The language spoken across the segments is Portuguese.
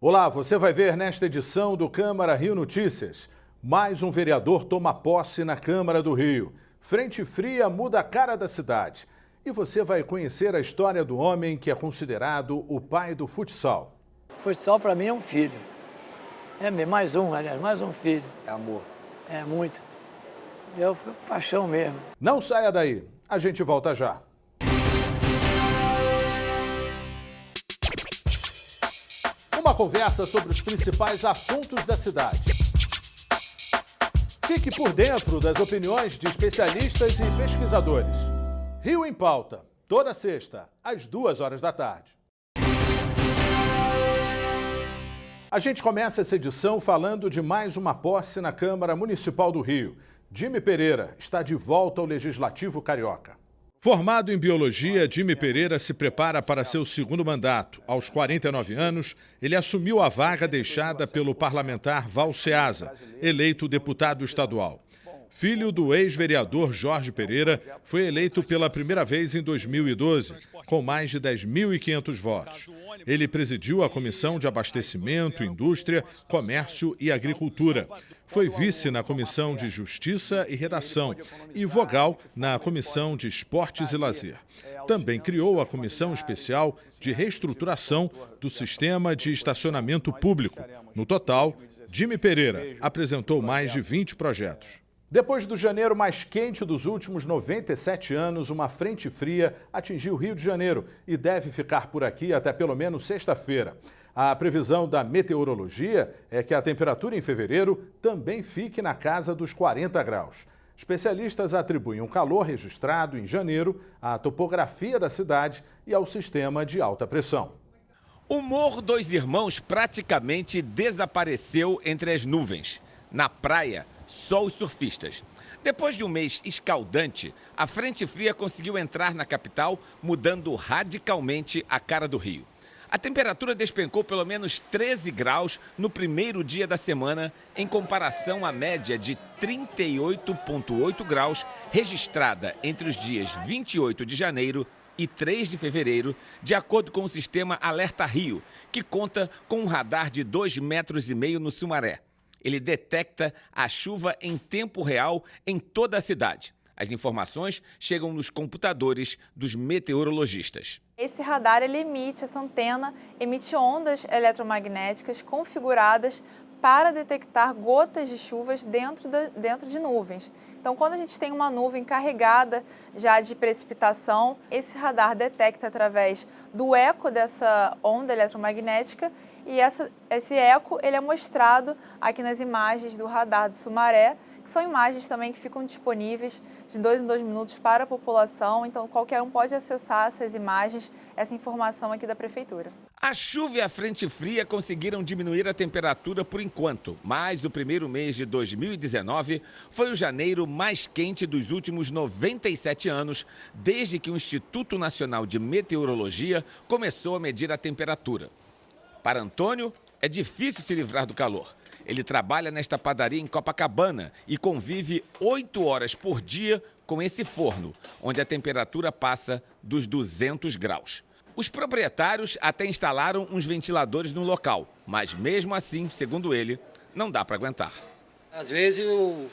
Olá, você vai ver nesta edição do Câmara Rio Notícias. Mais um vereador toma posse na Câmara do Rio. Frente fria muda a cara da cidade. E você vai conhecer a história do homem que é considerado o pai do futsal. Futsal para mim é um filho. É mais um, aliás, mais um filho. É amor. É muito. Eu fui paixão mesmo. Não saia daí, a gente volta já. Uma conversa sobre os principais assuntos da cidade. Fique por dentro das opiniões de especialistas e pesquisadores. Rio em Pauta, toda sexta, às 2 da tarde. A gente começa essa edição falando de mais uma posse na Câmara Municipal do Rio. Jimmy Pereira está de volta ao Legislativo Carioca. Formado em biologia, Jimmy Pereira se prepara para seu segundo mandato. Aos 49 anos, ele assumiu a vaga deixada pelo parlamentar Val Ceasa, eleito deputado estadual. Filho do ex-vereador Jorge Pereira, foi eleito pela primeira vez em 2012, com mais de 10.500 votos. Ele presidiu a Comissão de Abastecimento, Indústria, Comércio e Agricultura. Foi vice na Comissão de Justiça e Redação e vogal na Comissão de Esportes e Lazer. Também criou a Comissão Especial de Reestruturação do Sistema de Estacionamento Público. No total, Jimmy Pereira apresentou mais de 20 projetos. Depois do janeiro mais quente dos últimos 97 anos, uma frente fria atingiu o Rio de Janeiro e deve ficar por aqui até pelo menos sexta-feira. A previsão da meteorologia é que a temperatura em fevereiro também fique na casa dos 40 graus. Especialistas atribuem um calor registrado em janeiro à topografia da cidade e ao sistema de alta pressão. O Morro dos Irmãos praticamente desapareceu entre as nuvens. Na praia, só os surfistas. Depois de um mês escaldante, a frente fria conseguiu entrar na capital, mudando radicalmente a cara do Rio. A temperatura despencou pelo menos 13 graus no primeiro dia da semana, em comparação à média de 38,8 graus registrada entre os dias 28 de janeiro e 3 de fevereiro, de acordo com o sistema Alerta Rio, que conta com um radar de 2,5 metros no Sumaré. Ele detecta a chuva em tempo real em toda a cidade. As informações chegam nos computadores dos meteorologistas. Esse radar, essa antena, emite ondas eletromagnéticas configuradas para detectar gotas de chuvas dentro de nuvens. Então, quando a gente tem uma nuvem carregada já de precipitação, esse radar detecta através do eco dessa onda eletromagnética e esse eco ele é mostrado aqui nas imagens do radar do Sumaré, que são imagens também que ficam disponíveis de 2 em 2 minutos para a população. Então, qualquer um pode acessar essas imagens, essa informação aqui da Prefeitura. A chuva e a frente fria conseguiram diminuir a temperatura por enquanto, mas o primeiro mês de 2019 foi o janeiro mais quente dos últimos 97 anos, desde que o Instituto Nacional de Meteorologia começou a medir a temperatura. Para Antônio, é difícil se livrar do calor. Ele trabalha nesta padaria em Copacabana e convive 8 horas por dia com esse forno, onde a temperatura passa dos 200 graus. Os proprietários até instalaram uns ventiladores no local, mas mesmo assim, segundo ele, não dá para aguentar. Às vezes eu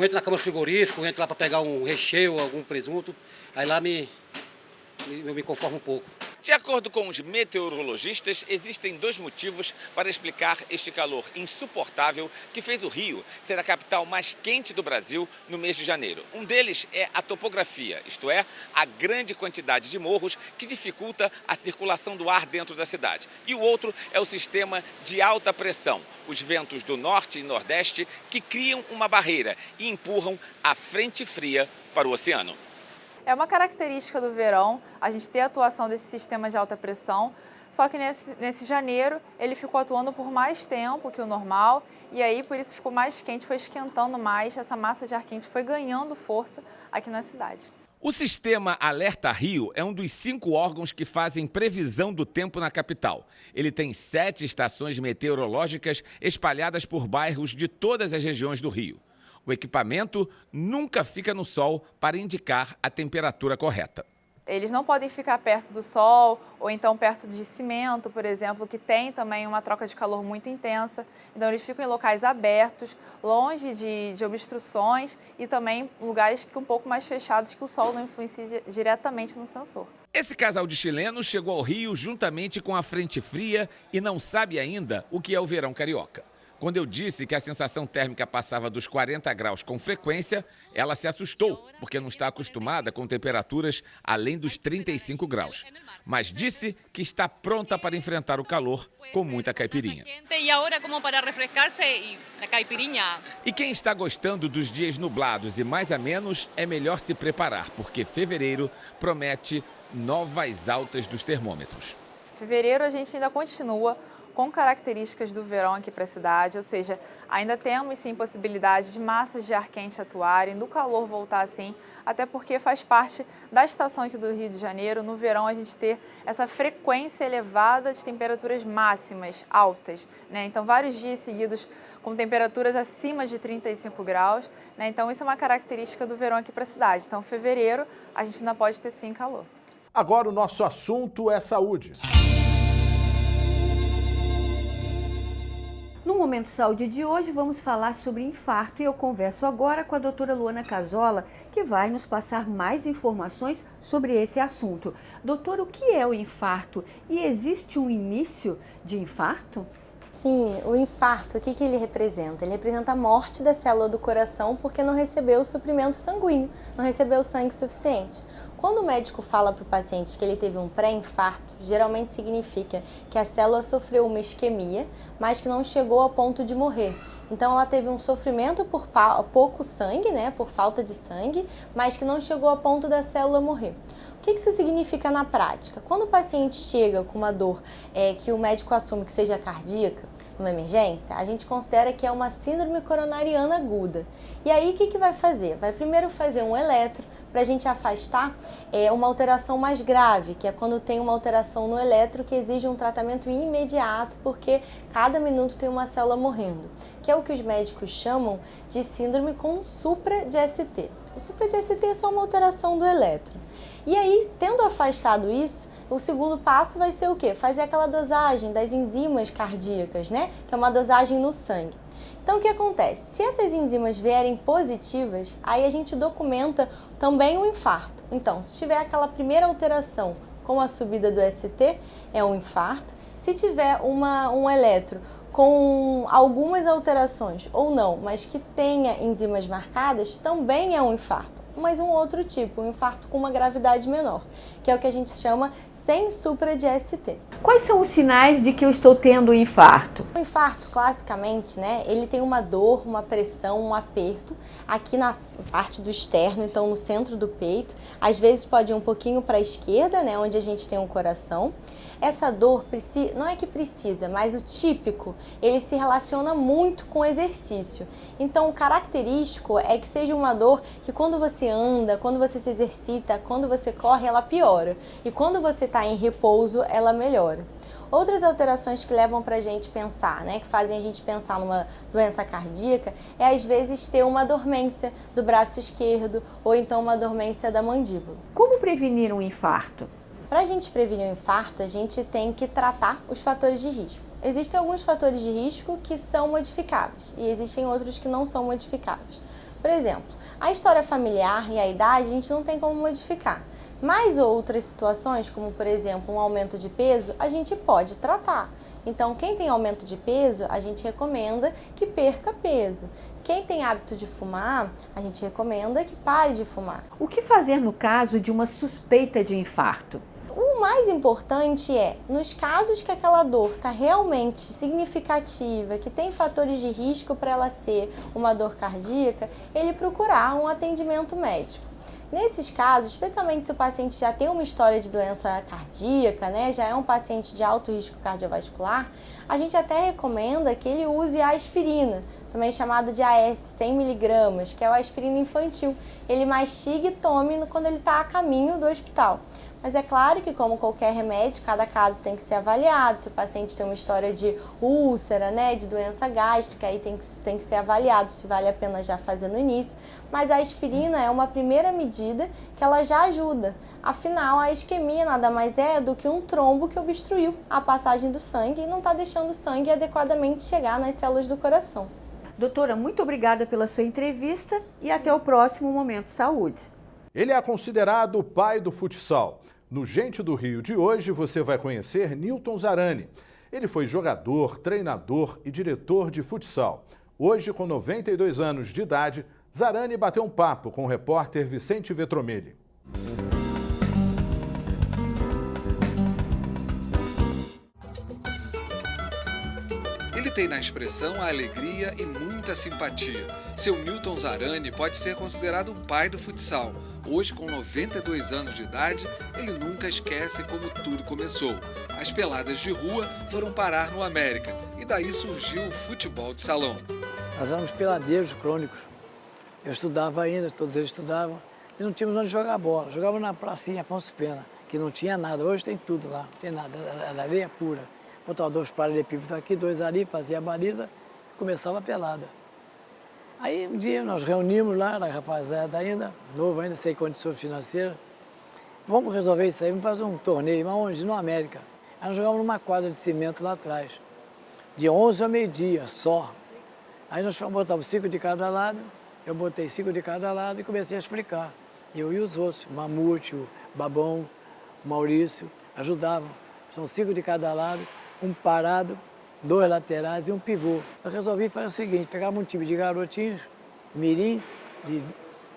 entro na câmara frigorífica, eu entro lá para pegar um recheio, algum presunto, aí lá eu me conformo um pouco. De acordo com os meteorologistas, existem 2 motivos para explicar este calor insuportável que fez o Rio ser a capital mais quente do Brasil no mês de janeiro. Um deles é a topografia, isto é, a grande quantidade de morros que dificulta a circulação do ar dentro da cidade. E o outro é o sistema de alta pressão, os ventos do norte e nordeste que criam uma barreira e empurram a frente fria para o oceano. É uma característica do verão a gente ter a atuação desse sistema de alta pressão, só que nesse janeiro ele ficou atuando por mais tempo que o normal e aí por isso ficou mais quente, foi esquentando mais, essa massa de ar quente foi ganhando força aqui na cidade. O sistema Alerta Rio é um dos 5 órgãos que fazem previsão do tempo na capital. Ele tem 7 estações meteorológicas espalhadas por bairros de todas as regiões do Rio. O equipamento nunca fica no sol para indicar a temperatura correta. Eles não podem ficar perto do sol ou então perto de cimento, por exemplo, que tem também uma troca de calor muito intensa. Então, eles ficam em locais abertos, longe de obstruções e também lugares um pouco mais fechados que o sol não influencia diretamente no sensor. Esse casal de chilenos chegou ao Rio juntamente com a frente fria e não sabe ainda o que é o verão carioca. Quando eu disse que a sensação térmica passava dos 40 graus com frequência, ela se assustou, porque não está acostumada com temperaturas além dos 35 graus. Mas disse que está pronta para enfrentar o calor com muita caipirinha. E agora, como para refrescar-se, a caipirinha. E quem está gostando dos dias nublados e mais a menos, é melhor se preparar, porque fevereiro promete novas altas dos termômetros. Fevereiro a gente ainda continua com características do verão aqui para a cidade, ou seja, ainda temos sim possibilidade de massas de ar quente atuarem, do calor voltar assim, até porque faz parte da estação aqui do Rio de Janeiro, no verão a gente ter essa frequência elevada de temperaturas máximas altas, né? Então vários dias seguidos com temperaturas acima de 35 graus, né? Então isso é uma característica do verão aqui para a cidade. Então fevereiro a gente ainda pode ter sim calor. Agora o nosso assunto é saúde. No Momento Saúde de hoje vamos falar sobre infarto e eu converso agora com a doutora Luana Casola, que vai nos passar mais informações sobre esse assunto. Doutora, o que é o infarto e existe um início de infarto? Sim, o infarto, o que ele representa? Ele representa a morte da célula do coração porque não recebeu o suprimento sanguíneo, não recebeu sangue suficiente. Quando o médico fala para o paciente que ele teve um pré-infarto, geralmente significa que a célula sofreu uma isquemia, mas que não chegou ao ponto de morrer. Então ela teve um sofrimento por pouco sangue, né, por falta de sangue, mas que não chegou ao ponto da célula morrer. O que isso significa na prática? Quando o paciente chega com uma dor que o médico assume que seja cardíaca, uma emergência, a gente considera que é uma síndrome coronariana aguda. E aí o que vai fazer? Vai primeiro fazer um eletro para a gente afastar uma alteração mais grave, que é quando tem uma alteração no eletro que exige um tratamento imediato, porque cada minuto tem uma célula morrendo, que é o que os médicos chamam de síndrome com supra de ST. O supra de ST é só uma alteração do eletro. E aí, tendo afastado isso, o segundo passo vai ser o quê? Fazer aquela dosagem das enzimas cardíacas, né? Que é uma dosagem no sangue. Então, o que acontece? Se essas enzimas vierem positivas, aí a gente documenta também o infarto. Então, se tiver aquela primeira alteração com a subida do ST, é um infarto. Se tiver um eletro com algumas alterações ou não, mas que tenha enzimas marcadas, também é um infarto. Mas um outro tipo, um infarto com uma gravidade menor, que é o que a gente chama sem supra de ST. Quais são os sinais de que eu estou tendo um infarto? O infarto, classicamente, né, ele tem uma dor, uma pressão, um aperto aqui na parte do externo, então no centro do peito. Às vezes pode ir um pouquinho para a esquerda, né, onde a gente tem um coração. Essa dor não é que precisa, mas o típico, ele se relaciona muito com o exercício. Então o característico é que seja uma dor que quando você anda, quando você se exercita, quando você corre, ela piora. E quando você está em repouso, ela melhora. Outras alterações que levam para a gente pensar, né, que fazem a gente pensar numa doença cardíaca, é às vezes ter uma dormência do braço esquerdo ou então uma dormência da mandíbula. Como prevenir um infarto? Para a gente prevenir um infarto, a gente tem que tratar os fatores de risco. Existem alguns fatores de risco que são modificáveis e existem outros que não são modificáveis. Por exemplo, a história familiar e a idade a gente não tem como modificar. Mas outras situações, como por exemplo um aumento de peso, a gente pode tratar. Então, quem tem aumento de peso, a gente recomenda que perca peso. Quem tem hábito de fumar, a gente recomenda que pare de fumar. O que fazer no caso de uma suspeita de infarto? O mais importante é, nos casos que aquela dor está realmente significativa, que tem fatores de risco para ela ser uma dor cardíaca, ele procurar um atendimento médico. Nesses casos, especialmente se o paciente já tem uma história de doença cardíaca, né, já é um paciente de alto risco cardiovascular, a gente até recomenda que ele use a aspirina, também chamado de AS 100 mg, que é a aspirina infantil. Ele mastiga e tome quando ele está a caminho do hospital. Mas é claro que, como qualquer remédio, cada caso tem que ser avaliado. Se o paciente tem uma história de úlcera, né, de doença gástrica, aí tem que ser avaliado se vale a pena já fazer no início. Mas a aspirina é uma primeira medida que ela já ajuda. Afinal, a isquemia nada mais é do que um trombo que obstruiu a passagem do sangue e não está deixando o sangue adequadamente chegar nas células do coração. Doutora, muito obrigada pela sua entrevista e até o próximo Momento Saúde. Ele é considerado o pai do futsal. No Gente do Rio de hoje, você vai conhecer Nilton Zarani. Ele foi jogador, treinador e diretor de futsal. Hoje, com 92 anos de idade, Zarani bateu um papo com o repórter Vicente Vetromelli. Ele tem na expressão a alegria e muita simpatia. Seu Nilton Zarani pode ser considerado o pai do futsal. Hoje, com 92 anos de idade, ele nunca esquece como tudo começou. As peladas de rua foram parar no América e daí surgiu o futebol de salão. Nós éramos peladeiros crônicos. Eu estudava ainda, todos eles estudavam, e não tínhamos onde jogar bola. Jogava na pracinha Afonso Pena, que não tinha nada. Hoje tem tudo lá, não tem nada, era areia pura. Botava 2 paralelepípedos aqui, 2 ali, fazia a baliza e começava a pelada. Aí um dia nós reunimos lá, era rapaziada ainda, novo ainda, sem condições financeiras. Vamos resolver isso aí, vamos fazer um torneio, mas onde? No América. Aí nós jogávamos numa quadra de cimento lá atrás, de 11 ao meio-dia só. Aí nós botávamos 5 de cada lado, eu botei 5 de cada lado e comecei a explicar. Eu e os outros, o Mamute, o Babão, o Maurício, ajudavam. São 5 de cada lado, um parado, 2 laterais e um pivô. Eu resolvi fazer o seguinte, pegava um time de garotinhos, mirim, de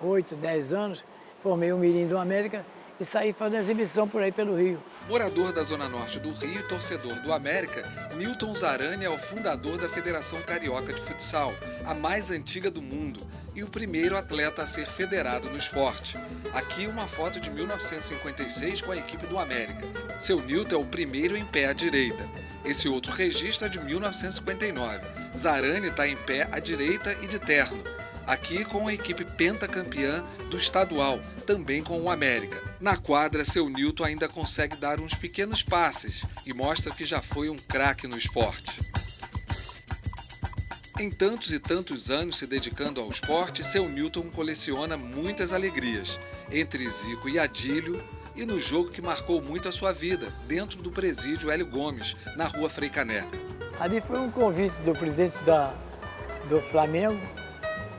8, 10 anos, formei um mirim do América e saí fazendo exibição por aí pelo Rio. Morador da Zona Norte do Rio e torcedor do América, Nilton Zarani é o fundador da Federação Carioca de Futsal, a mais antiga do mundo e o primeiro atleta a ser federado no esporte. Aqui uma foto de 1956 com a equipe do América. Seu Nilton é o primeiro em pé à direita. Esse outro registro é de 1959. Zarani está em pé à direita e de terno. Aqui com a equipe pentacampeã do estadual, também com o América. Na quadra, seu Nilton ainda consegue dar uns pequenos passes e mostra que já foi um craque no esporte. Em tantos e tantos anos se dedicando ao esporte, seu Nilton coleciona muitas alegrias, entre Zico e Adílio, e no jogo que marcou muito a sua vida, dentro do presídio Hélio Gomes, na rua Frei Caneca. Ali foi um convite do presidente do Flamengo,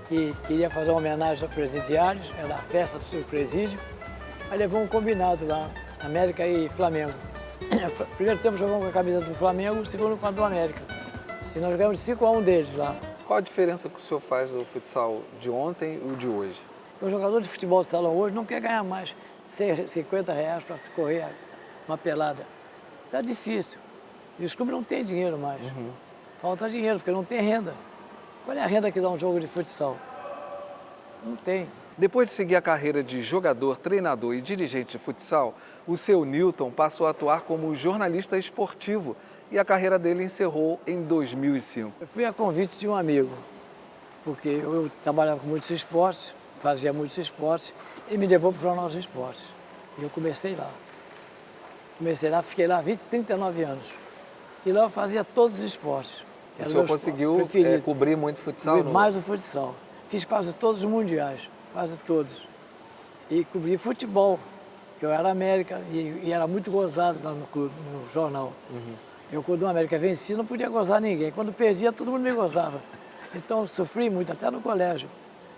que queria fazer uma homenagem aos presidiários, era a festa do seu presídio. Aí levou um combinado lá, América e Flamengo. Primeiro tempo jogamos com a camisa do Flamengo, o segundo com a do América. E nós ganhamos 5-1 deles lá. Qual a diferença que o senhor faz do futsal de ontem e o de hoje? O jogador de futebol de salão hoje não quer ganhar mais R$50 para correr uma pelada. Tá difícil. E os clubes não têm dinheiro mais. Falta dinheiro, porque não tem renda. Qual é a renda que dá um jogo de futsal? Não tem. Depois de seguir a carreira de jogador, treinador e dirigente de futsal, o seu Nilton passou a atuar como jornalista esportivo e a carreira dele encerrou em 2005. Eu fui a convite de um amigo, porque eu trabalhava com muitos esportes, fazia muitos esportes, ele me levou para o Jornal dos Esportes. E eu comecei lá. Fiquei lá 39 anos. E lá eu fazia todos os esportes. O senhor conseguiu cobrir muito futsal? Mais o futsal. Fiz quase todos os mundiais, quase todos. E cobri futebol, que eu era América e era muito gozado lá no clube, no jornal. Eu, quando o América vencia, não podia gozar ninguém. Quando perdia, todo mundo me gozava. Então, eu sofri muito, até no colégio.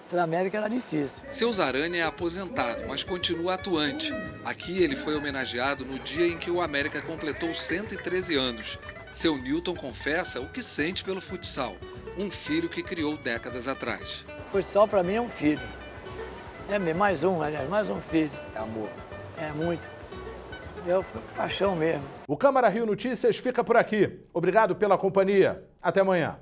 Ser América era difícil. Seu Zarani é aposentado, mas continua atuante. Aqui ele foi homenageado no dia em que o América completou 113 anos. Seu Nilton confessa o que sente pelo futsal, um filho que criou décadas atrás. Futsal para mim é um filho. É mais um, aliás, mais um filho. É amor. É muito. É paixão mesmo. O Câmara Rio Notícias fica por aqui. Obrigado pela companhia. Até amanhã.